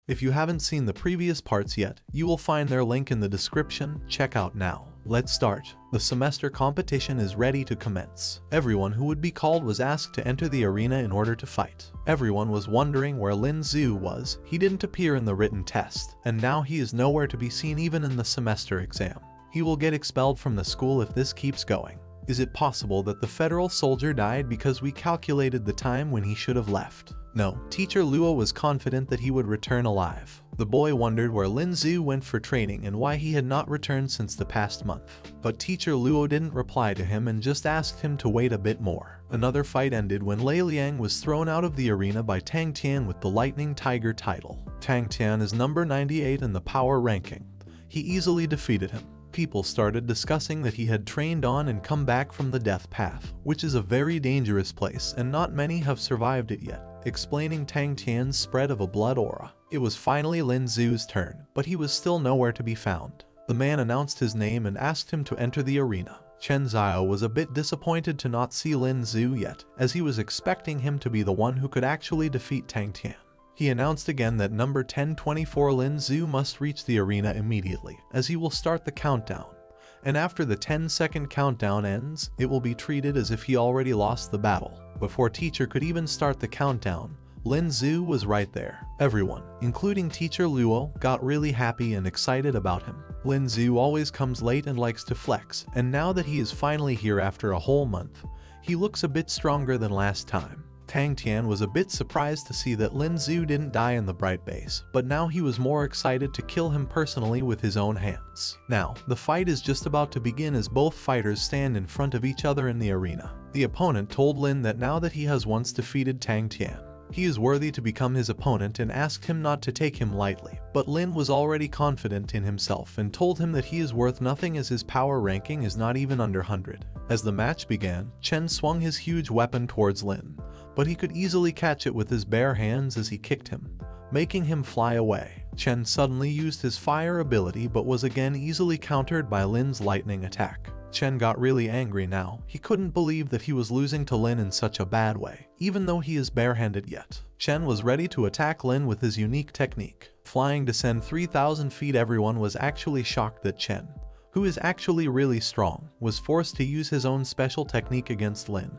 If you haven't seen the previous parts yet, you will find their link in the description. Check out now. Let's start. The semester competition is ready to commence. Everyone who would be called was asked to enter the arena in order to fight. Everyone was wondering where Lin Zhu was. He didn't appear in the written test, and now he is nowhere to be seen even in the semester exam. He will get expelled from the school if this keeps going. Is it possible that the federal soldier died because we calculated the time when he should have left? No, Teacher Luo was confident that he would return alive. The boy wondered where Lin Zhu went for training and why he had not returned since the past month. But Teacher Luo didn't reply to him and just asked him to wait a bit more. Another fight ended when Lei Liang was thrown out of the arena by Tang Tian with the Lightning Tiger title. Tang Tian is number 98 in the power ranking. He easily defeated him. People started discussing that he had trained on and come back from the death path, which is a very dangerous place and not many have survived it yet, explaining Tang Tian's spread of a blood aura. It was finally Lin Zhu's turn, but he was still nowhere to be found. The man announced his name and asked him to enter the arena. Chen Xiao was a bit disappointed to not see Lin Zhu yet, as he was expecting him to be the one who could actually defeat Tang Tian. He announced again that number 1024 Lin Zhu must reach the arena immediately, as he will start the countdown. And after the 10-second countdown ends, it will be treated as if he already lost the battle. Before teacher could even start the countdown, Lin Zhu was right there. Everyone, including Teacher Luo, got really happy and excited about him. Lin Zhu always comes late and likes to flex, and now that he is finally here after a whole month, he looks a bit stronger than last time. Tang Tian was a bit surprised to see that Lin Zhu didn't die in the bright base, but now he was more excited to kill him personally with his own hands. Now, the fight is just about to begin as both fighters stand in front of each other in the arena. The opponent told Lin that now that he has once defeated Tang Tian, he is worthy to become his opponent and asked him not to take him lightly. But Lin was already confident in himself and told him that he is worth nothing as his power ranking is not even under 100. As the match began, Chen swung his huge weapon towards Lin, but he could easily catch it with his bare hands as he kicked him, making him fly away. Chen suddenly used his fire ability but was again easily countered by Lin's lightning attack. Chen got really angry now. He couldn't believe that he was losing to Lin in such a bad way, even though he is barehanded yet. Chen was ready to attack Lin with his unique technique. Flying descend 3,000 feet. Everyone was actually shocked that Chen, who is actually really strong, was forced to use his own special technique against Lin,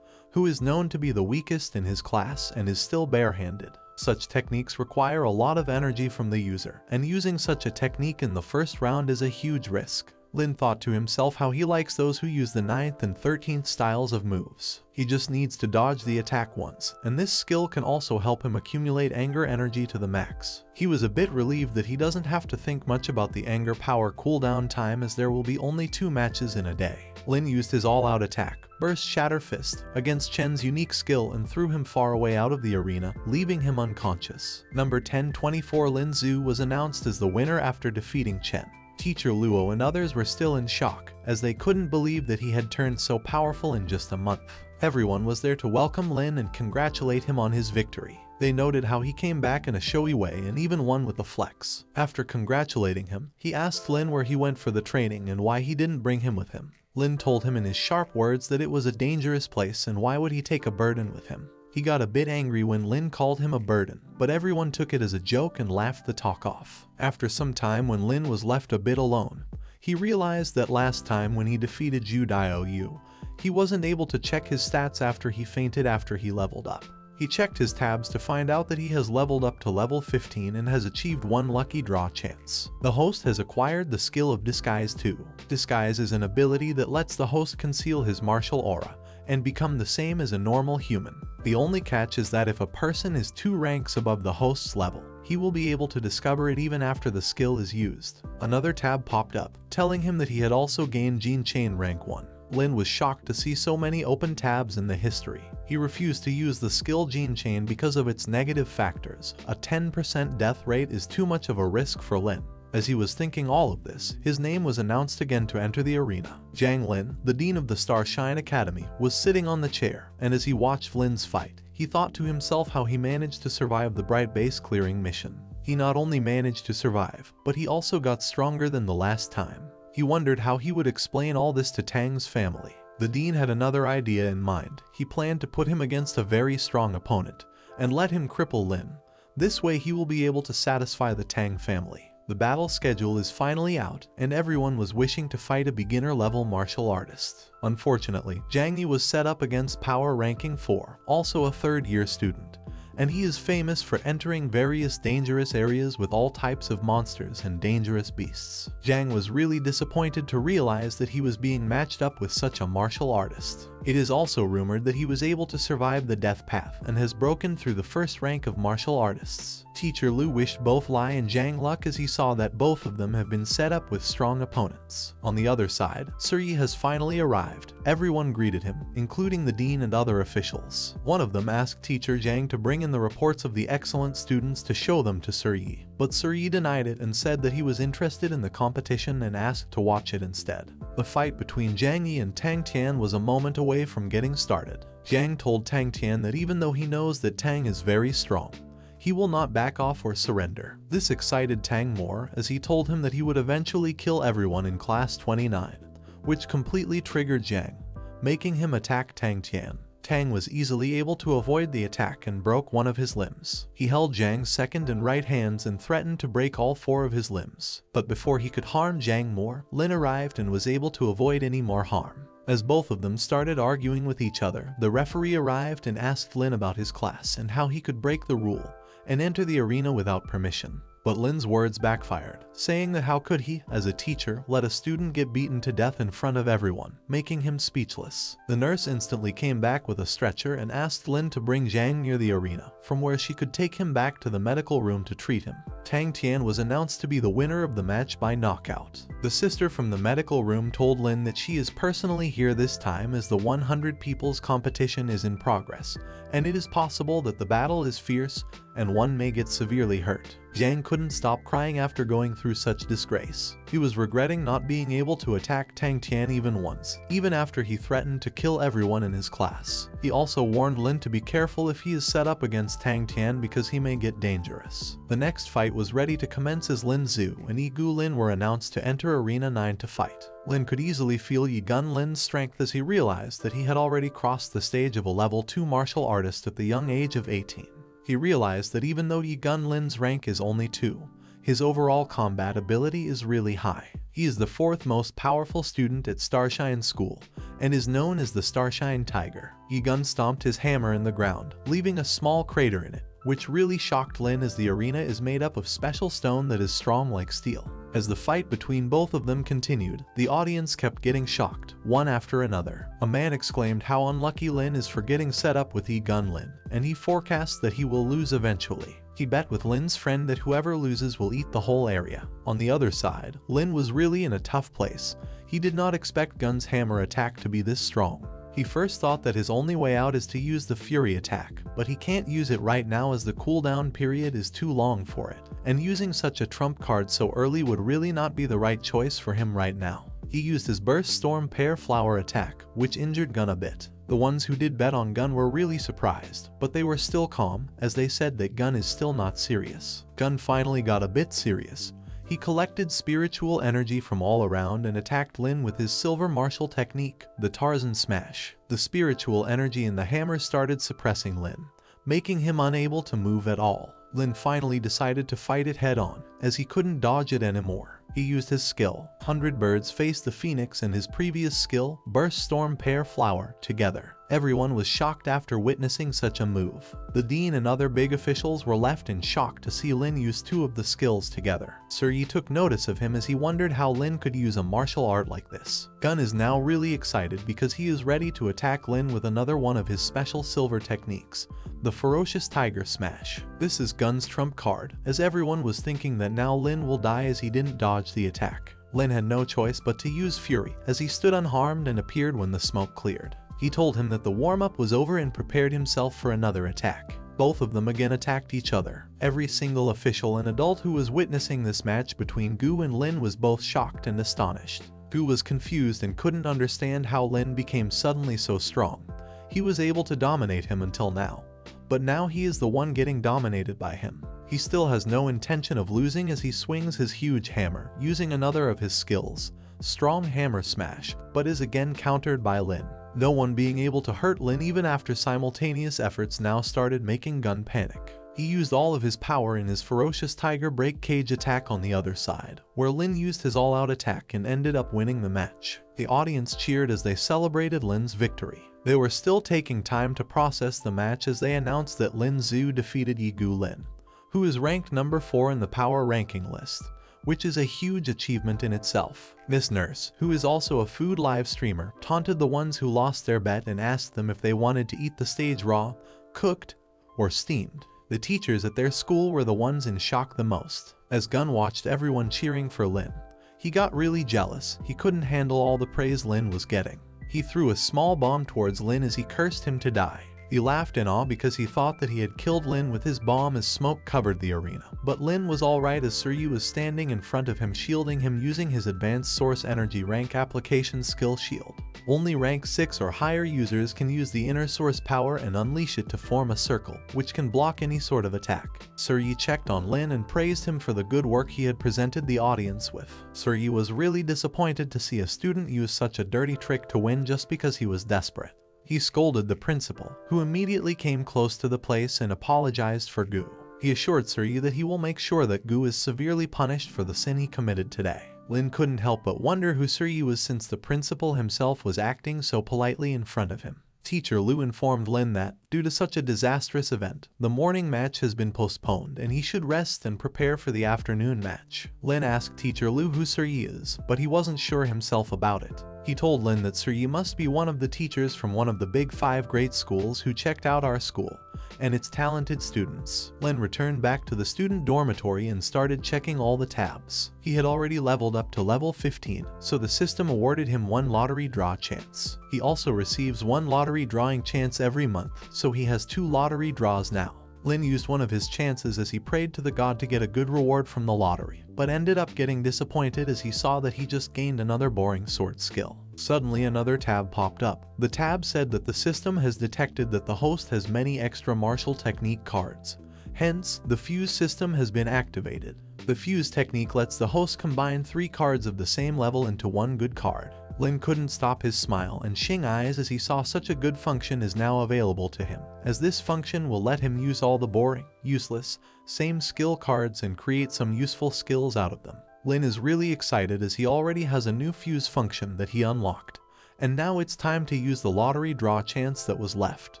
who is known to be the weakest in his class and is still barehanded. Such techniques require a lot of energy from the user, and using such a technique in the first round is a huge risk. Lin thought to himself how he likes those who use the 9th and 13th styles of moves. He just needs to dodge the attack once, and this skill can also help him accumulate anger energy to the max. He was a bit relieved that he doesn't have to think much about the anger power cooldown time as there will be only 2 matches in a day. Lin used his all-out attack, Burst Shatter Fist, against Chen's unique skill and threw him far away out of the arena, leaving him unconscious. Number 1024 Lin Zhu was announced as the winner after defeating Chen. Teacher Luo and others were still in shock, as they couldn't believe that he had turned so powerful in just a month. Everyone was there to welcome Lin and congratulate him on his victory. They noted how he came back in a showy way and even won with a flex. After congratulating him, he asked Lin where he went for the training and why he didn't bring him with him. Lin told him in his sharp words that it was a dangerous place and why would he take a burden with him. He got a bit angry when Lin called him a burden, but everyone took it as a joke and laughed the talk off. After some time when Lin was left a bit alone, he realized that last time when he defeated Zhu Daoyu, he wasn't able to check his stats after he fainted after he leveled up. He checked his tabs to find out that he has leveled up to level 15 and has achieved 1 lucky draw chance. The host has acquired the skill of Disguise too. Disguise is an ability that lets the host conceal his martial aura and become the same as a normal human. The only catch is that if a person is 2 ranks above the host's level, he will be able to discover it even after the skill is used. Another tab popped up, telling him that he had also gained Gene Chain rank 1. Lin was shocked to see so many open tabs in the history. He refused to use the skill Gene Chain because of its negative factors. A 10% death rate is too much of a risk for Lin. As he was thinking all of this, his name was announced again to enter the arena. Zhang Lin, the dean of the Starshine Academy, was sitting on the chair, and as he watched Lin's fight, he thought to himself how he managed to survive the bright base clearing mission. He not only managed to survive, but he also got stronger than the last time. He wondered how he would explain all this to Tang's family. The dean had another idea in mind. He planned to put him against a very strong opponent, and let him cripple Lin, This way he will be able to satisfy the Tang family. The battle schedule is finally out, and everyone was wishing to fight a beginner-level martial artist. Unfortunately, Zhang Yi was set up against power ranking 4, also a third-year student, and he is famous for entering various dangerous areas with all types of monsters and dangerous beasts. Zhang was really disappointed to realize that he was being matched up with such a martial artist. It is also rumored that he was able to survive the death path and has broken through the first rank of martial artists. Teacher Lu wished both Lai and Zhang luck as he saw that both of them have been set up with strong opponents. On the other side, Sir Yi has finally arrived. Everyone greeted him, including the dean and other officials. One of them asked Teacher Zhang to bring in the reports of the excellent students to show them to Sir Yi, but Sir Yi denied it and said that he was interested in the competition and asked to watch it instead. The fight between Zhang Yi and Tang Tian was a moment away from getting started. Zhang told Tang Tian that even though he knows that Tang is very strong, he will not back off or surrender. This excited Tang more as he told him that he would eventually kill everyone in class 29, which completely triggered Zhang, making him attack Tang Tian. Tang was easily able to avoid the attack and broke one of his limbs. He held Zhang's second and right hands and threatened to break all 4 of his limbs. But before he could harm Zhang more, Lin arrived and was able to avoid any more harm. As both of them started arguing with each other, the referee arrived and asked Lin about his class and how he could break the rule and enter the arena without permission. But Lin's words backfired, saying that how could he, as a teacher, let a student get beaten to death in front of everyone, making him speechless. The nurse instantly came back with a stretcher and asked Lin to bring Zhang near the arena, from where she could take him back to the medical room to treat him. Tang Tian was announced to be the winner of the match by knockout. The sister from the medical room told Lin that she is personally here this time as the 100 people's competition is in progress, and it is possible that the battle is fierce and one may get severely hurt. Zhang couldn't stop crying after going through such disgrace. He was regretting not being able to attack Tang Tian even once, even after he threatened to kill everyone in his class. He also warned Lin to be careful if he is set up against Tang Tian because he may get dangerous. The next fight was ready to commence as Lin Zhu and Yi Gu Lin were announced to enter Arena 9 to fight. Lin could easily feel Yi Gun Lin's strength as he realized that he had already crossed the stage of a level 2 martial artist at the young age of 18. He realized that even though Yi Gun Lin's rank is only 2, his overall combat ability is really high. He is the 4th most powerful student at Starshine School, and is known as the Starshine Tiger. Yi Gun stomped his hammer in the ground, leaving a small crater in it, which really shocked Lin as the arena is made up of special stone that is strong like steel. As the fight between both of them continued, the audience kept getting shocked, one after another. A man exclaimed how unlucky Lin is for getting set up with Yi Gun Lin, and he forecasts that he will lose eventually. He bet with Lin's friend that whoever loses will eat the whole area. On the other side, Lin was really in a tough place. He did not expect Gun's hammer attack to be this strong. He first thought that his only way out is to use the Fury attack, but he can't use it right now as the cooldown period is too long for it, and using such a trump card so early would really not be the right choice for him right now. He used his Burst Storm Pear Flower attack, which injured Gun a bit. The ones who did bet on Gun were really surprised, but they were still calm, as they said that Gun is still not serious. Gun finally got a bit serious. He collected spiritual energy from all around and attacked Lin with his silver martial technique, the Tarzan Smash. The spiritual energy in the hammer started suppressing Lin, making him unable to move at all. Lin finally decided to fight it head-on, as he couldn't dodge it anymore. He used his skill, 100 Birds faced the Phoenix and his previous skill, Burst Storm Pear Flower, together. Everyone was shocked after witnessing such a move. The dean and other big officials were left in shock to see Lin use 2 of the skills together. Sir Yi took notice of him as he wondered how Lin could use a martial art like this. Gun is now really excited because he is ready to attack Lin with another one of his special silver techniques, the Ferocious Tiger Smash. This is Gun's trump card, as everyone was thinking that now Lin will die as he didn't dodge the attack. Lin had no choice but to use Fury, as he stood unharmed and appeared when the smoke cleared. He told him that the warm-up was over and prepared himself for another attack. Both of them again attacked each other. Every single official and adult who was witnessing this match between Gu and Lin was both shocked and astonished. Gu was confused and couldn't understand how Lin became suddenly so strong. He was able to dominate him until now, but now he is the one getting dominated by him. He still has no intention of losing as he swings his huge hammer, using another of his skills, Strong Hammer Smash, but is again countered by Lin. No one being able to hurt Lin even after simultaneous efforts now started making Gun panic. He used all of his power in his ferocious tiger break cage attack on the other side, where Lin used his all-out attack and ended up winning the match. The audience cheered as they celebrated Lin's victory. They were still taking time to process the match as they announced that Lin Zhu defeated Yigu Lin, who is ranked number 4 in the power ranking list, which is a huge achievement in itself. Miss Nurse, who is also a food live streamer, taunted the ones who lost their bet and asked them if they wanted to eat the stage raw, cooked, or steamed. The teachers at their school were the ones in shock the most. As Gun watched everyone cheering for Lin, he got really jealous. He couldn't handle all the praise Lin was getting. He threw a small bomb towards Lin as he cursed him to die. He laughed in awe because he thought that he had killed Lin with his bomb as smoke covered the arena. But Lin was alright as Suryu was standing in front of him, shielding him using his advanced source energy rank application skill shield. Only rank 6 or higher users can use the inner source power and unleash it to form a circle, which can block any sort of attack. Suryu checked on Lin and praised him for the good work he had presented the audience with. Suryu was really disappointed to see a student use such a dirty trick to win just because he was desperate. He scolded the principal, who immediately came close to the place and apologized for Gu. He assured Suryu that he will make sure that Gu is severely punished for the sin he committed today. Lin couldn't help but wonder who Suryu was since the principal himself was acting so politely in front of him. Teacher Lu informed Lin that, due to such a disastrous event, the morning match has been postponed and he should rest and prepare for the afternoon match. Lin asked Teacher Lu who Suryu is, but he wasn't sure himself about it. He told Lin that Suryu must be one of the teachers from one of the big 5 great schools who checked out our school and its talented students. Lin returned back to the student dormitory and started checking all the tabs. He had already leveled up to level 15, so the system awarded him 1 lottery draw chance. He also receives 1 lottery drawing chance every month, so he has 2 lottery draws now. Lin used one of his chances as he prayed to the god to get a good reward from the lottery, but ended up getting disappointed as he saw that he just gained another boring sword skill. Suddenly another tab popped up. The tab said that the system has detected that the host has many extra martial technique cards. Hence, the fuse system has been activated. The fuse technique lets the host combine 3 cards of the same level into 1 good card. Lin couldn't stop his smile and Xing eyes as he saw such a good function is now available to him, as this function will let him use all the boring, useless, same skill cards and create some useful skills out of them. Lin is really excited as he already has a new fuse function that he unlocked, and now it's time to use the lottery draw chance that was left.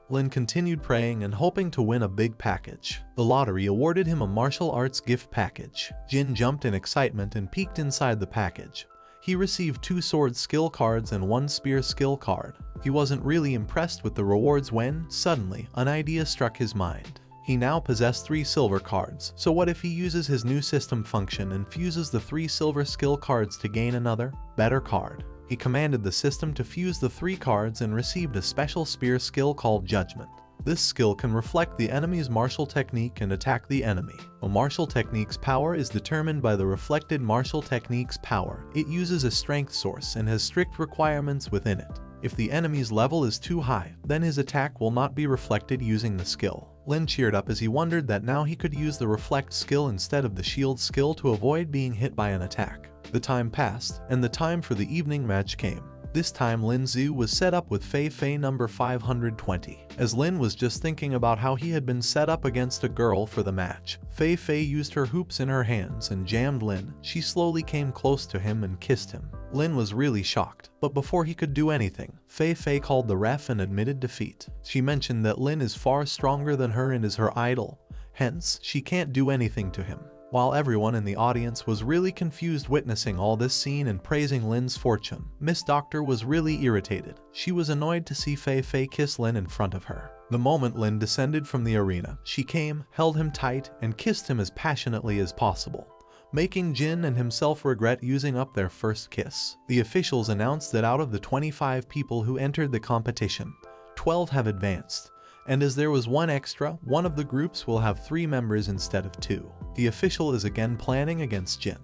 Lin continued praying and hoping to win a big package. The lottery awarded him a martial arts gift package. Jin jumped in excitement and peeked inside the package. He received 2 sword skill cards and 1 spear skill card. He wasn't really impressed with the rewards when, suddenly, an idea struck his mind. He now possessed 3 silver cards, so what if he uses his new system function and fuses the 3 silver skill cards to gain another, better card? He commanded the system to fuse the 3 cards and received a special spear skill called Judgment. This skill can reflect the enemy's martial technique and attack the enemy. A martial technique's power is determined by the reflected martial technique's power. It uses a strength source and has strict requirements within it. If the enemy's level is too high, then his attack will not be reflected using the skill. Lin cheered up as he wondered that now he could use the reflect skill instead of the shield skill to avoid being hit by an attack. The time passed, and the time for the evening match came. This time Lin Zhu was set up with Fei Fei number 520. As Lin was just thinking about how he had been set up against a girl for the match, Fei Fei used her hoops in her hands and jammed Lin. She slowly came close to him and kissed him. Lin was really shocked, but before he could do anything, Fei Fei called the ref and admitted defeat. She mentioned that Lin is far stronger than her and is her idol, hence, she can't do anything to him. While everyone in the audience was really confused witnessing all this scene and praising Lin's fortune, Miss Doctor was really irritated. She was annoyed to see Fei Fei kiss Lin in front of her. The moment Lin descended from the arena, she came, held him tight, and kissed him as passionately as possible, making Jin and himself regret using up their first kiss. The officials announced that out of the 25 people who entered the competition, 12 have advanced. And as there was 1 extra, one of the groups will have 3 members instead of 2. The official is again planning against Jin.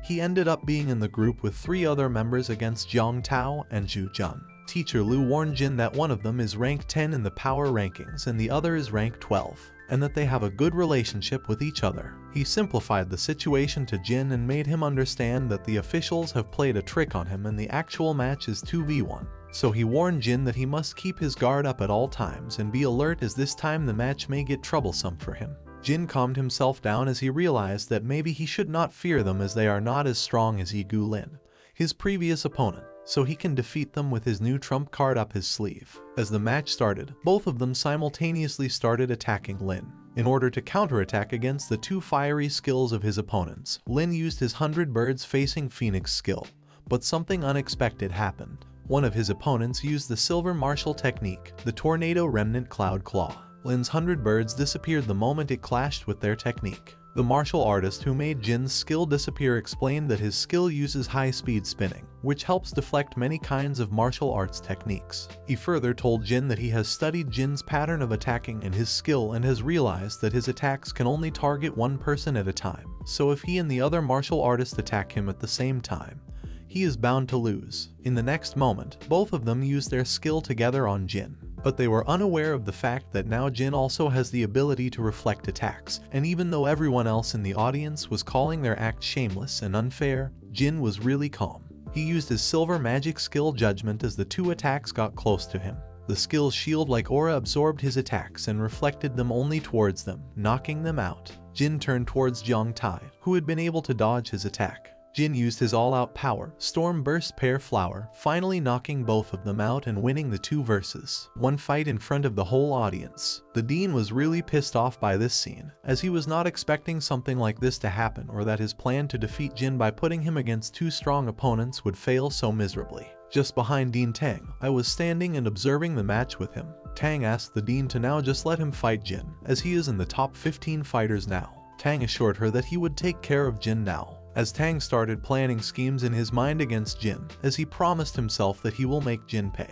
He ended up being in the group with 3 other members against Jiang Tao and Zhu Jun. Teacher Lu warned Jin that one of them is rank 10 in the power rankings and the other is rank 12, and that they have a good relationship with each other. He simplified the situation to Jin and made him understand that the officials have played a trick on him and the actual match is 2v1. So he warned Jin that he must keep his guard up at all times and be alert as this time the match may get troublesome for him. Jin calmed himself down as he realized that maybe he should not fear them as they are not as strong as Yi Lin, his previous opponent, so he can defeat them with his new trump card up his sleeve. As the match started, both of them simultaneously started attacking Lin. In order to counterattack against the two fiery skills of his opponents, Lin used his 100 birds facing Phoenix skill. But something unexpected happened. One of his opponents used the silver martial technique, the Tornado Remnant Cloud Claw. Lin's 100 birds disappeared the moment it clashed with their technique. The martial artist who made Jin's skill disappear explained that his skill uses high-speed spinning, which helps deflect many kinds of martial arts techniques. He further told Jin that he has studied Jin's pattern of attacking and his skill and has realized that his attacks can only target one person at a time, so if he and the other martial artist attack him at the same time, he is bound to lose. In the next moment, both of them used their skill together on Jin. But they were unaware of the fact that now Jin also has the ability to reflect attacks, and even though everyone else in the audience was calling their act shameless and unfair, Jin was really calm. He used his silver magic skill Judgment as the two attacks got close to him. The skill's shield-like aura absorbed his attacks and reflected them only towards them, knocking them out. Jin turned towards Jiang Tai, who had been able to dodge his attack. Jin used his all-out power, Storm Burst Pear Flower, finally knocking both of them out and winning the 2 versus 1 fight in front of the whole audience. The Dean was really pissed off by this scene, as he was not expecting something like this to happen or that his plan to defeat Jin by putting him against 2 strong opponents would fail so miserably. Just behind Dean Tang, I was standing and observing the match with him. Tang asked the Dean to now just let him fight Jin, as he is in the top 15 fighters now. Tang assured her that he would take care of Jin now. As Tang started planning schemes in his mind against Jin, as he promised himself that he will make Jin pay.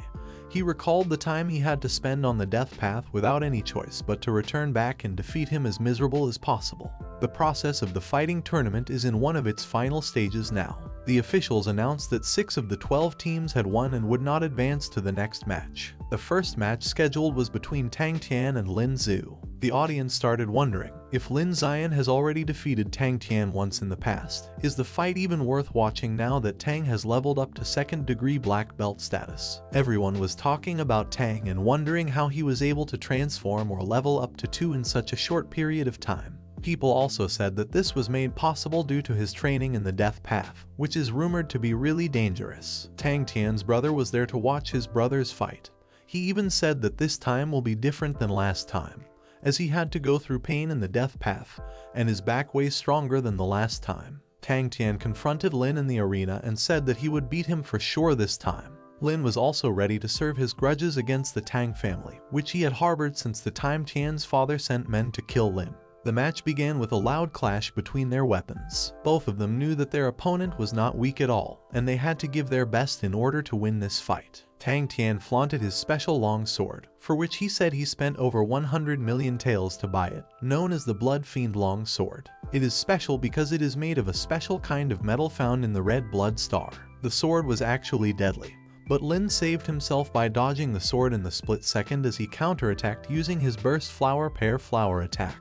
He recalled the time he had to spend on the death path without any choice but to return back and defeat him as miserable as possible. The process of the fighting tournament is in one of its final stages now. The officials announced that 6 of the 12 teams had won and would not advance to the next match. The first match scheduled was between Tang Tian and Lin Zhu. The audience started wondering, if Lin Zion has already defeated Tang Tian once in the past, is the fight even worth watching now that Tang has leveled up to 2nd degree black belt status? Everyone was talking about Tang and wondering how he was able to transform or level up to 2 in such a short period of time. People also said that this was made possible due to his training in the death path, which is rumored to be really dangerous. Tang Tian's brother was there to watch his brothers fight. He even said that this time will be different than last time, as he had to go through pain in the death path, and is back way stronger than the last time. Tang Tian confronted Lin in the arena and said that he would beat him for sure this time. Lin was also ready to serve his grudges against the Tang family, which he had harbored since the time Tian's father sent men to kill Lin. The match began with a loud clash between their weapons. Both of them knew that their opponent was not weak at all, and they had to give their best in order to win this fight. Tang Tian flaunted his special long sword, for which he said he spent over 100 million taels to buy it, known as the Blood Fiend Long Sword. It is special because it is made of a special kind of metal found in the red blood star. The sword was actually deadly, but Lin saved himself by dodging the sword in the split second as he counterattacked using his Burst Flower Pear Flower attack.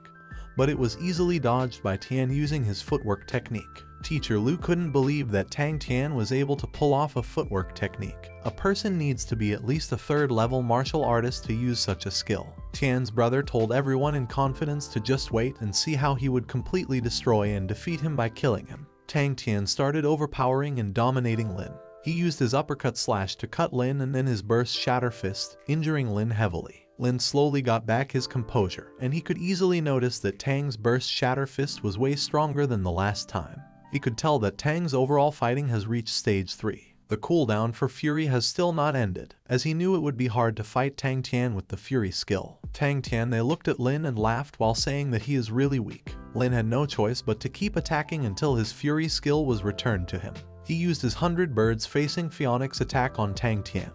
But it was easily dodged by Tian using his footwork technique. Teacher Lu couldn't believe that Tang Tian was able to pull off a footwork technique. A person needs to be at least a 3rd level martial artist to use such a skill. Tian's brother told everyone in confidence to just wait and see how he would completely destroy and defeat him by killing him. Tang Tian started overpowering and dominating Lin. He used his uppercut slash to cut Lin and then his burst shatter fist, injuring Lin heavily. Lin slowly got back his composure, and he could easily notice that Tang's burst shatter fist was way stronger than the last time. He could tell that Tang's overall fighting has reached stage 3. The cooldown for Fury has still not ended, as he knew it would be hard to fight Tang Tian with the Fury skill. Tang Tian they looked at Lin and laughed while saying that he is really weak. Lin had no choice but to keep attacking until his Fury skill was returned to him. He used his 100 birds facing Phoenix attack on Tang Tian,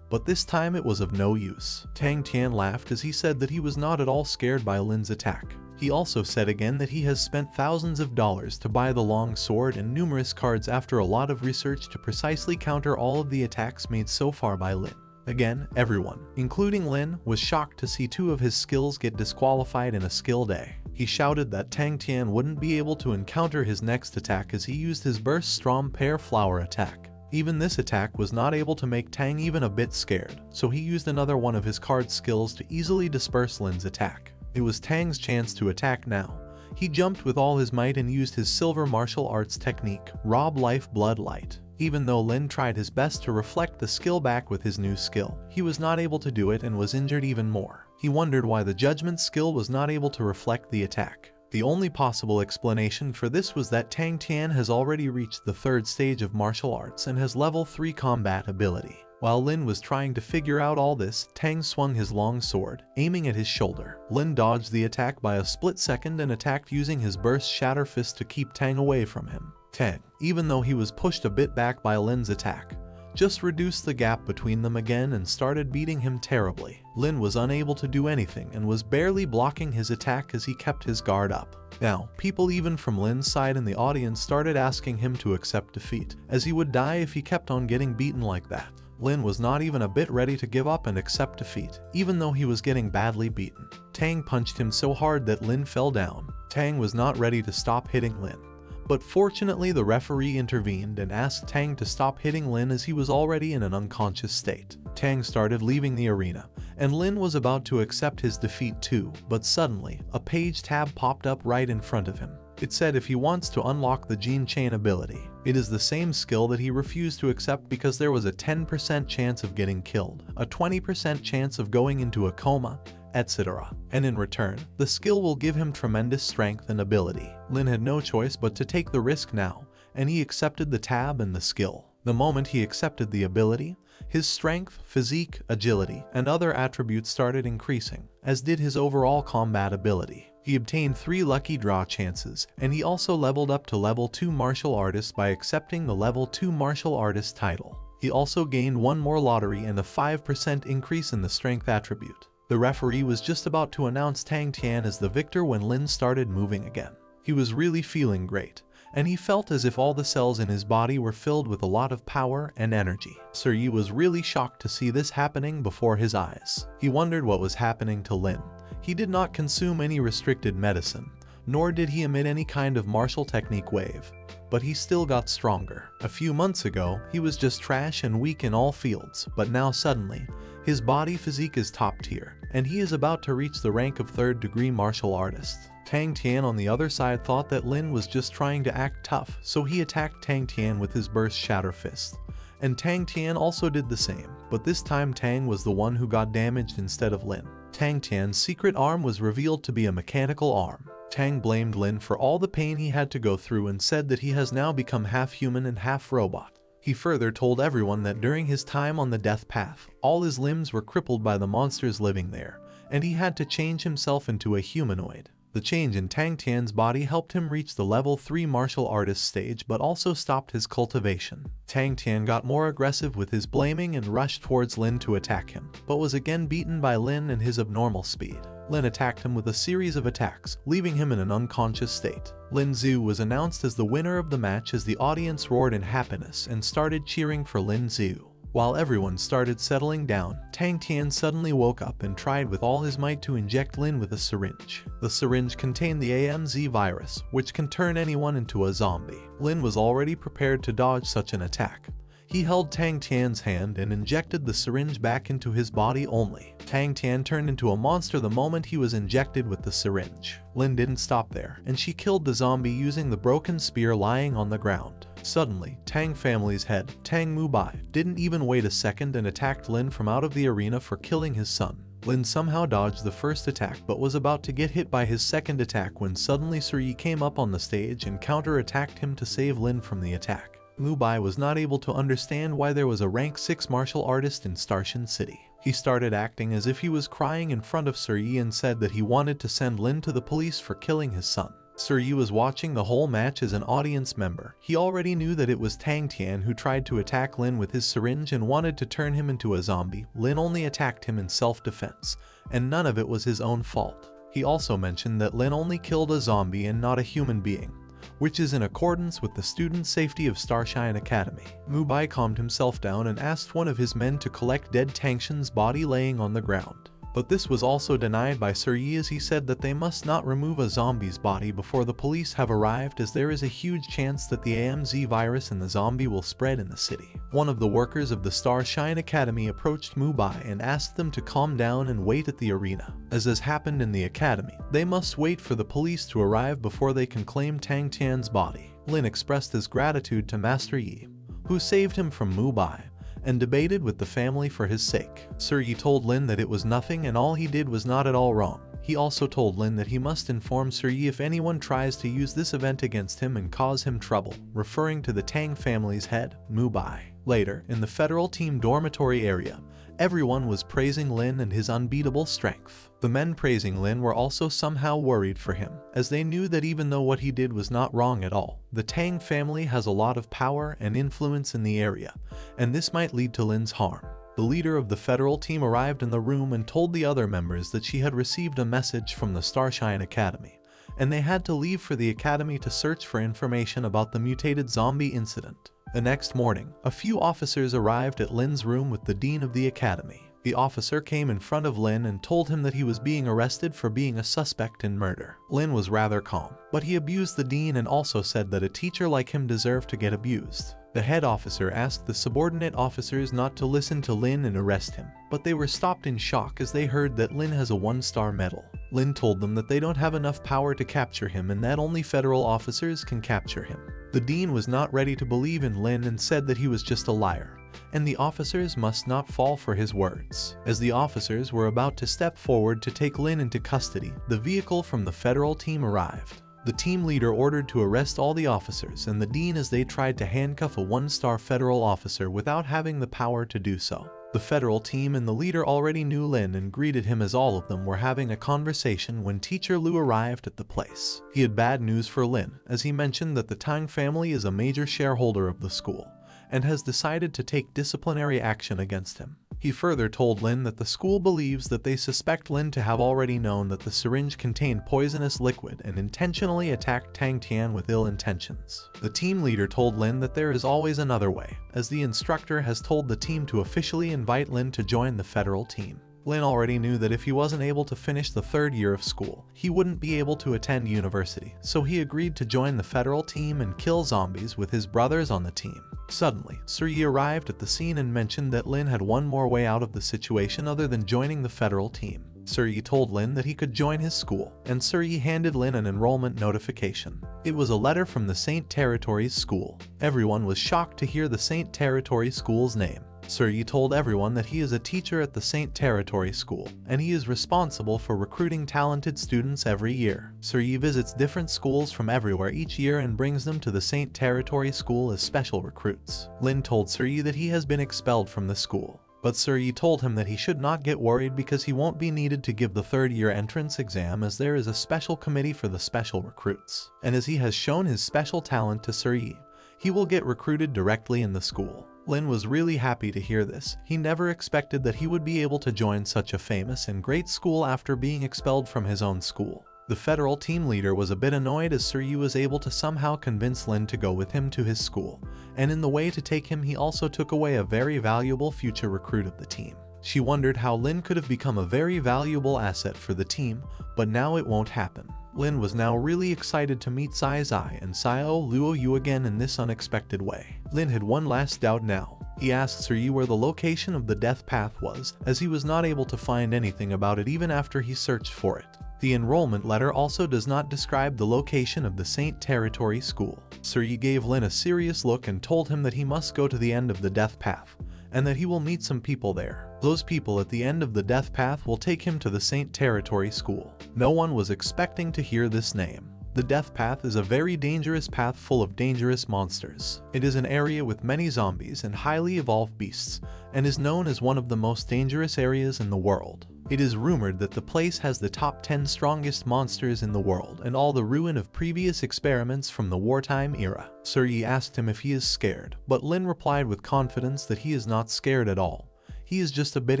but this time it was of no use. Tang Tian laughed as he said that he was not at all scared by Lin's attack. He also said again that he has spent thousands of dollars to buy the long sword and numerous cards after a lot of research to precisely counter all of the attacks made so far by Lin. Again, everyone, including Lin, was shocked to see 2 of his skills get disqualified in a skill day. He shouted that Tang Tian wouldn't be able to encounter his next attack as he used his Burst Strom Pear Flower attack. Even this attack was not able to make Tang even a bit scared, so he used another one of his card skills to easily disperse Lin's attack. It was Tang's chance to attack now. He jumped with all his might and used his silver martial arts technique, Rob Life Blood Light. Even though Lin tried his best to reflect the skill back with his new skill, he was not able to do it and was injured even more. He wondered why the judgment skill was not able to reflect the attack. The only possible explanation for this was that Tang Tian has already reached the 3rd stage of martial arts and has level 3 combat ability. While Lin was trying to figure out all this, Tang swung his long sword, aiming at his shoulder. Lin dodged the attack by a split second and attacked using his burst shatter fist to keep Tang away from him. Tang, even though he was pushed a bit back by Lin's attack, just reduced the gap between them again and started beating him terribly. Lin was unable to do anything and was barely blocking his attack as he kept his guard up. Now, people even from Lin's side in the audience started asking him to accept defeat, as he would die if he kept on getting beaten like that. Lin was not even a bit ready to give up and accept defeat, even though he was getting badly beaten. Tang punched him so hard that Lin fell down. Tang was not ready to stop hitting Lin. But fortunately the referee intervened and asked Tang to stop hitting Lin as he was already in an unconscious state. Tang started leaving the arena, and Lin was about to accept his defeat too, but suddenly, a page tab popped up right in front of him. It said if he wants to unlock the Gene Chain ability. It is the same skill that he refused to accept because there was a 10% chance of getting killed, a 20% chance of going into a coma, etc. And in return, the skill will give him tremendous strength and ability. Lin had no choice but to take the risk now, and he accepted the tab and the skill. The moment he accepted the ability, his strength, physique, agility, and other attributes started increasing, as did his overall combat ability. He obtained 3 lucky draw chances, and he also leveled up to level 2 martial artist by accepting the level 2 martial artist title. He also gained 1 more lottery and a 5% increase in the strength attribute. The referee was just about to announce Tang Tian as the victor when Lin started moving again. He was really feeling great, and he felt as if all the cells in his body were filled with a lot of power and energy. Sir Yi was really shocked to see this happening before his eyes. He wondered what was happening to Lin. He did not consume any restricted medicine, nor did he emit any kind of martial technique wave, but he still got stronger. A few months ago, he was just trash and weak in all fields, but now suddenly, his body physique is top tier, and he is about to reach the rank of 3rd degree martial artist. Tang Tian on the other side thought that Lin was just trying to act tough, so he attacked Tang Tian with his burst shatter fist. And Tang Tian also did the same, but this time Tang was the one who got damaged instead of Lin. Tang Tian's secret arm was revealed to be a mechanical arm. Tang blamed Lin for all the pain he had to go through and said that he has now become half human and half robot. He further told everyone that during his time on the death path, all his limbs were crippled by the monsters living there, and he had to change himself into a humanoid. The change in Tang Tian's body helped him reach the level 3 martial artist stage but also stopped his cultivation. Tang Tian got more aggressive with his blaming and rushed towards Lin to attack him, but was again beaten by Lin and his abnormal speed. Lin attacked him with a series of attacks, leaving him in an unconscious state. Lin Zhu was announced as the winner of the match as the audience roared in happiness and started cheering for Lin Zhu. While everyone started settling down, Tang Tian suddenly woke up and tried with all his might to inject Lin with a syringe. The syringe contained the AMZ virus, which can turn anyone into a zombie. Lin was already prepared to dodge such an attack. He held Tang Tian's hand and injected the syringe back into his body only. Tang Tian turned into a monster the moment he was injected with the syringe. Lin didn't stop there, and she killed the zombie using the broken spear lying on the ground. Suddenly, Tang family's head, Tang Mubai, didn't even wait a second and attacked Lin from out of the arena for killing his son. Lin somehow dodged the first attack but was about to get hit by his second attack when suddenly Sir Yi came up on the stage and counter-attacked him to save Lin from the attack. Mubai was not able to understand why there was a rank 6 martial artist in Starshin City. He started acting as if he was crying in front of Sir Yi and said that he wanted to send Lin to the police for killing his son. Sir Yi was watching the whole match as an audience member. He already knew that it was Tang Tian who tried to attack Lin with his syringe and wanted to turn him into a zombie. Lin only attacked him in self-defense, and none of it was his own fault. He also mentioned that Lin only killed a zombie and not a human being, which is in accordance with the student safety of Starshine Academy. Mubai calmed himself down and asked one of his men to collect dead Tangshan's body laying on the ground. But this was also denied by Sir Yi, as he said that they must not remove a zombie's body before the police have arrived, as there is a huge chance that the AMZ virus and the zombie will spread in the city. One of the workers of the Starshine Academy approached Mubai and asked them to calm down and wait at the arena. As has happened in the academy, they must wait for the police to arrive before they can claim Tang Tian's body. Lin expressed his gratitude to Master Yi, who saved him from Mubai, and debated with the family for his sake. Sir Yi told Lin that it was nothing and all he did was not at all wrong. He also told Lin that he must inform Sir Yi if anyone tries to use this event against him and cause him trouble, referring to the Tang family's head, Mubai. Later, in the federal team dormitory area, everyone was praising Lin and his unbeatable strength. The men praising Lin were also somehow worried for him, as they knew that even though what he did was not wrong at all, the Tang family has a lot of power and influence in the area, and this might lead to Lin's harm. The leader of the federal team arrived in the room and told the other members that she had received a message from the Starshine Academy, and they had to leave for the academy to search for information about the mutated zombie incident. The next morning, a few officers arrived at Lin's room with the dean of the academy. The officer came in front of Lin and told him that he was being arrested for being a suspect in murder. Lin was rather calm, but he abused the dean and also said that a teacher like him deserved to get abused. The head officer asked the subordinate officers not to listen to Lin and arrest him, but they were stopped in shock as they heard that Lin has a 1-star medal. Lin told them that they don't have enough power to capture him and that only federal officers can capture him. The dean was not ready to believe in Lin and said that he was just a liar, and the officers must not fall for his words. As the officers were about to step forward to take Lin into custody, the vehicle from the federal team arrived. The team leader ordered to arrest all the officers and the dean as they tried to handcuff a 1-star federal officer without having the power to do so. The federal team and the leader already knew Lin and greeted him as all of them were having a conversation when Teacher Lu arrived at the place. He had bad news for Lin, as he mentioned that the Tang family is a major shareholder of the school and has decided to take disciplinary action against him. He further told Lin that the school believes that they suspect Lin to have already known that the syringe contained poisonous liquid and intentionally attacked Tang Tian with ill intentions. The team leader told Lin that there is always another way, as the instructor has told the team to officially invite Lin to join the federal team. Lin already knew that if he wasn't able to finish the 3rd year of school, he wouldn't be able to attend university, so he agreed to join the federal team and kill zombies with his brothers on the team. Suddenly, Sir Yi arrived at the scene and mentioned that Lin had one more way out of the situation other than joining the federal team. Sir Yi told Lin that he could join his school, and Sir Yi handed Lin an enrollment notification. It was a letter from the Saint Territories School. Everyone was shocked to hear the Saint Territory School's name. Sir Yi told everyone that he is a teacher at the Saint Territory School, and he is responsible for recruiting talented students every year. Sir Yi visits different schools from everywhere each year and brings them to the Saint Territory School as special recruits. Lin told Sir Yi that he has been expelled from the school, but Sir Yi told him that he should not get worried because he won't be needed to give the 3rd year entrance exam, as there is a special committee for the special recruits. And as he has shown his special talent to Sir Yi, he will get recruited directly in the school. Lin was really happy to hear this. He never expected that he would be able to join such a famous and great school after being expelled from his own school. The federal team leader was a bit annoyed as Sir Yi was able to somehow convince Lin to go with him to his school, and in the way to take him he also took away a very valuable future recruit of the team. She wondered how Lin could have become a very valuable asset for the team, but now it won't happen. Lin was now really excited to meet Sai Zai and Xiao Luo Yu again in this unexpected way. Lin had one last doubt now. He asked Sir Yi where the location of the death path was, as he was not able to find anything about it even after he searched for it. The enrollment letter also does not describe the location of the Saint Territory School. Sir Yi gave Lin a serious look and told him that he must go to the end of the death path, and that he will meet some people there. Those people at the end of the death path will take him to the Saint Territory School. No one was expecting to hear this name. The death path is a very dangerous path full of dangerous monsters. It is an area with many zombies and highly evolved beasts, and is known as one of the most dangerous areas in the world. It is rumored that the place has the top 10 strongest monsters in the world and all the ruin of previous experiments from the wartime era. Sir Yi asked him if he is scared, but Lin replied with confidence that he is not scared at all. He is just a bit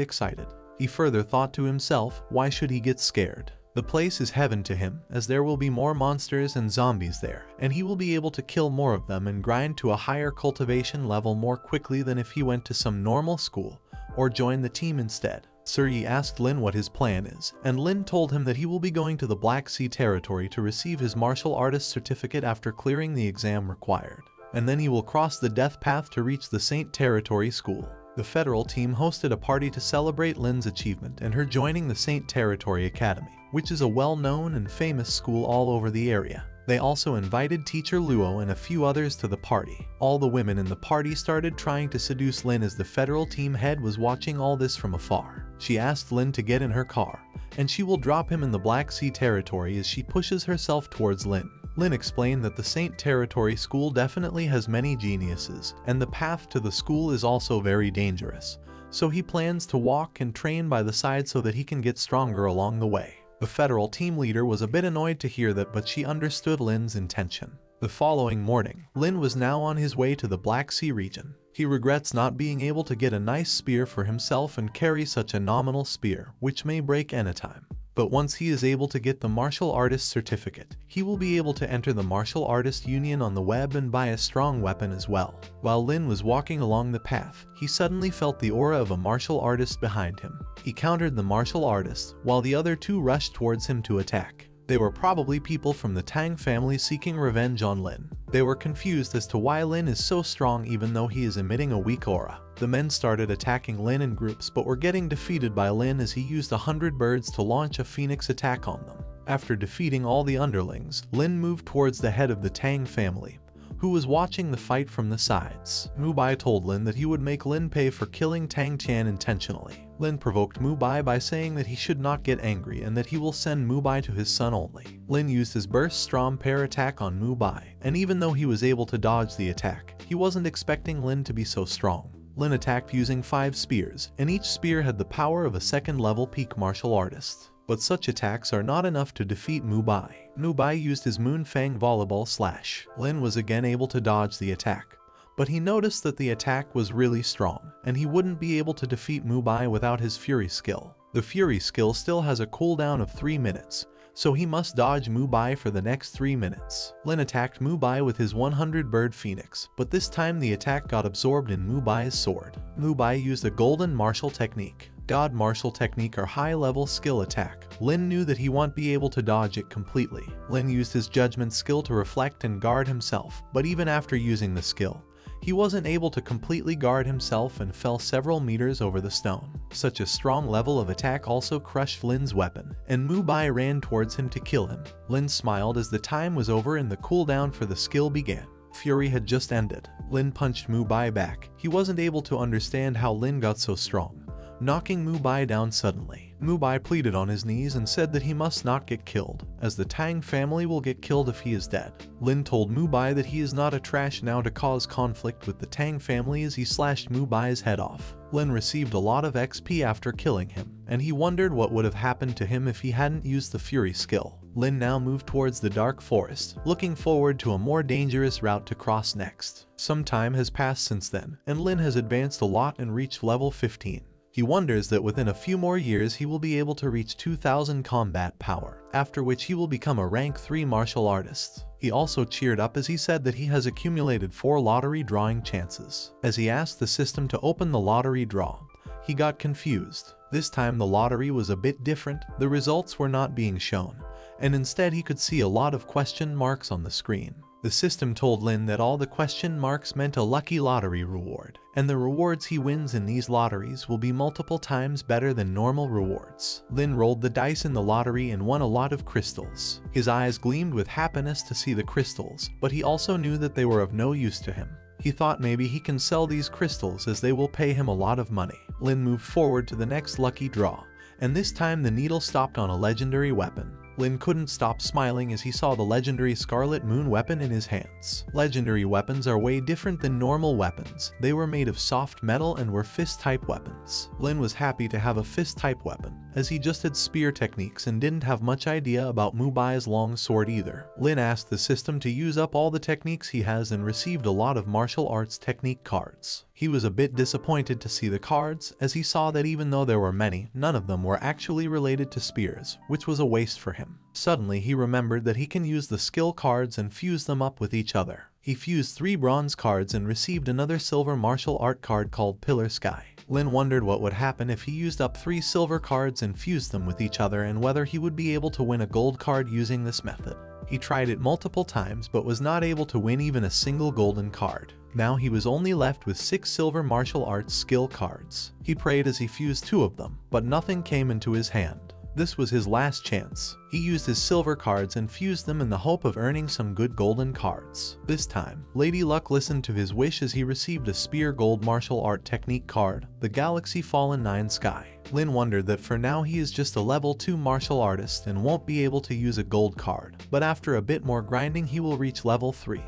excited. He further thought to himself, why should he get scared? The place is heaven to him, as there will be more monsters and zombies there, and he will be able to kill more of them and grind to a higher cultivation level more quickly than if he went to some normal school or joined the team instead. Suryi asked Lin what his plan is, and Lin told him that he will be going to the Black Sea territory to receive his martial artist certificate after clearing the exam required. And then he will cross the death path to reach the Saint Territory School. The federal team hosted a party to celebrate Lin's achievement and her joining the Saint Territory Academy, which is a well-known and famous school all over the area. They also invited teacher Luo and a few others to the party. All the women in the party started trying to seduce Lin as the federal team head was watching all this from afar. She asked Lin to get in her car, and she will drop him in the Black Sea territory as she pushes herself towards Lin. Lin explained that the Saint Territory School definitely has many geniuses, and the path to the school is also very dangerous, so he plans to walk and train by the side so that he can get stronger along the way. The federal team leader was a bit annoyed to hear that, but she understood Lin's intention. The following morning, Lin was now on his way to the Black Sea region. He regrets not being able to get a nice spear for himself and carry such a nominal spear, which may break anytime. But once he is able to get the martial artist certificate, he will be able to enter the martial artist union on the web and buy a strong weapon as well. While Lin was walking along the path, he suddenly felt the aura of a martial artist behind him. He countered the martial artist, while the other two rushed towards him to attack. They were probably people from the Tang family seeking revenge on Lin. They were confused as to why Lin is so strong even though he is emitting a weak aura. The men started attacking Lin in groups but were getting defeated by Lin as he used 100 birds to launch a phoenix attack on them. After defeating all the underlings, Lin moved towards the head of the Tang family, who was watching the fight from the sides. Mubai told Lin that he would make Lin pay for killing Tang Tian intentionally. Lin provoked Mubai by saying that he should not get angry and that he will send Mubai to his son only. Lin used his burst Strom pair attack on Mubai, and even though he was able to dodge the attack, he wasn't expecting Lin to be so strong. Lin attacked using 5 spears, and each spear had the power of a second-level peak martial artist. But such attacks are not enough to defeat Mubai. Mubai used his Moon Fang volleyball slash. Lin was again able to dodge the attack, but he noticed that the attack was really strong, and he wouldn't be able to defeat Mubai without his Fury skill. The Fury skill still has a cooldown of 3 minutes, so he must dodge Mubai for the next 3 minutes. Lin attacked Mubai with his 100 bird phoenix, but this time the attack got absorbed in Mubai's sword. Mubai used a golden martial technique. God martial technique or high-level skill attack. Lin knew that he won't be able to dodge it completely. Lin used his judgment skill to reflect and guard himself, but even after using the skill, he wasn't able to completely guard himself and fell several meters over the stone. Such a strong level of attack also crushed Lin's weapon, and Mubai ran towards him to kill him. Lin smiled as the time was over and the cooldown for the skill began. Fury had just ended. Lin punched Mubai back. He wasn't able to understand how Lin got so strong, knocking Mubai down suddenly. Mubai pleaded on his knees and said that he must not get killed, as the Tang family will get killed if he is dead. Lin told Mubai that he is not a trash now to cause conflict with the Tang family as he slashed Mubai's head off. Lin received a lot of XP after killing him, and he wondered what would have happened to him if he hadn't used the Fury skill. Lin now moved towards the dark forest, looking forward to a more dangerous route to cross next. Some time has passed since then, and Lin has advanced a lot and reached level 15. He wonders that within a few more years he will be able to reach 2000 combat power, after which he will become a rank 3 martial artist. He also cheered up as he said that he has accumulated 4 lottery drawing chances. As he asked the system to open the lottery draw, he got confused. This time the lottery was a bit different. The results were not being shown, and instead he could see a lot of question marks on the screen. The system told Lin that all the question marks meant a lucky lottery reward, and the rewards he wins in these lotteries will be multiple times better than normal rewards. Lin rolled the dice in the lottery and won a lot of crystals. His eyes gleamed with happiness to see the crystals, but he also knew that they were of no use to him. He thought maybe he can sell these crystals as they will pay him a lot of money. Lin moved forward to the next lucky draw, and this time the needle stopped on a legendary weapon. Lin couldn't stop smiling as he saw the legendary Scarlet Moon weapon in his hands. Legendary weapons are way different than normal weapons. They were made of soft metal and were fist-type weapons. Lin was happy to have a fist-type weapon, as he just had spear techniques and didn't have much idea about Mubai's long sword either. Lin asked the system to use up all the techniques he has and received a lot of martial arts technique cards. He was a bit disappointed to see the cards, as he saw that even though there were many, none of them were actually related to spears, which was a waste for him. Suddenly he remembered that he can use the skill cards and fuse them up with each other. He fused 3 bronze cards and received another silver martial art card called Pillar Sky. Lin wondered what would happen if he used up 3 silver cards and fused them with each other, and whether he would be able to win a gold card using this method. He tried it multiple times but was not able to win even a single golden card. Now he was only left with 6 silver martial arts skill cards. He prayed as he fused 2 of them, but nothing came into his hand. This was his last chance. He used his silver cards and fused them in the hope of earning some good golden cards. This time, Lady Luck listened to his wish as he received a spear gold martial art technique card, the Galaxy Fallen 9 Sky. Lin wondered that for now he is just a level 2 martial artist and won't be able to use a gold card, but after a bit more grinding he will reach level 3.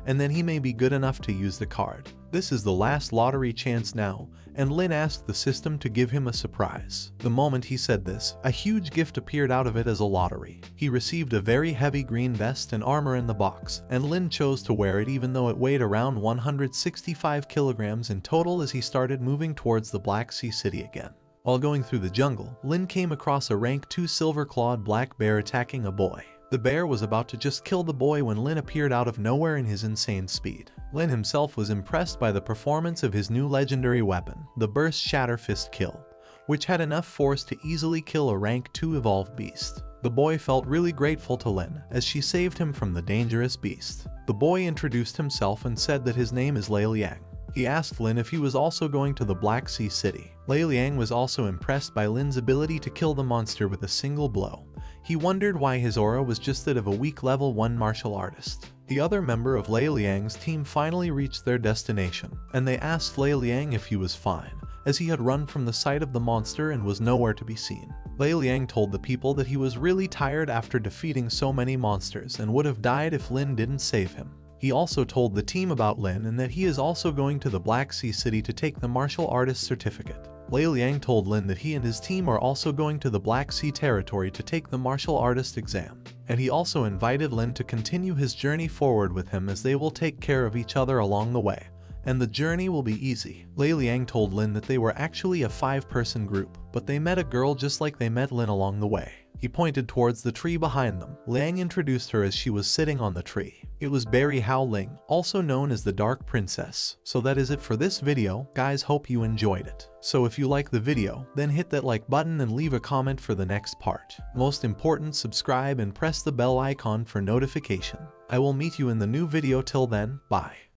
And then he may be good enough to use the card. This is the last lottery chance now, and Lin asked the system to give him a surprise. The moment he said this, a huge gift appeared out of it as a lottery. He received a very heavy green vest and armor in the box, and Lin chose to wear it even though it weighed around 165 kilograms in total as he started moving towards the Black Sea City again. While going through the jungle, Lin came across a rank 2 silver-clawed black bear attacking a boy. The bear was about to just kill the boy when Lin appeared out of nowhere in his insane speed. Lin himself was impressed by the performance of his new legendary weapon, the Burst Shatter Fist Kill, which had enough force to easily kill a rank 2 evolved beast. The boy felt really grateful to Lin as she saved him from the dangerous beast. The boy introduced himself and said that his name is Lei Liang. He asked Lin if he was also going to the Black Sea City. Lei Liang was also impressed by Lin's ability to kill the monster with a single blow. He wondered why his aura was just that of a weak level 1 martial artist. The other member of Lei Liang's team finally reached their destination, and they asked Lei Liang if he was fine, as he had run from the sight of the monster and was nowhere to be seen. Lei Liang told the people that he was really tired after defeating so many monsters and would have died if Lin didn't save him. He also told the team about Lin and that he is also going to the Black Sea City to take the martial artist certificate. Lei Liang told Lin that he and his team are also going to the Black Sea territory to take the martial artist exam, and he also invited Lin to continue his journey forward with him as they will take care of each other along the way, and the journey will be easy. Lei Liang told Lin that they were actually a 5-person group, but they met a girl just like they met Lin along the way. He pointed towards the tree behind them. Liang introduced her as she was sitting on the tree. It was Berry Hao Ling, also known as the Dark Princess. So that is it for this video, guys. Hope you enjoyed it. So if you like the video, then hit that like button and leave a comment for the next part. Most important, subscribe and press the bell icon for notification. I will meet you in the new video. Till then, bye.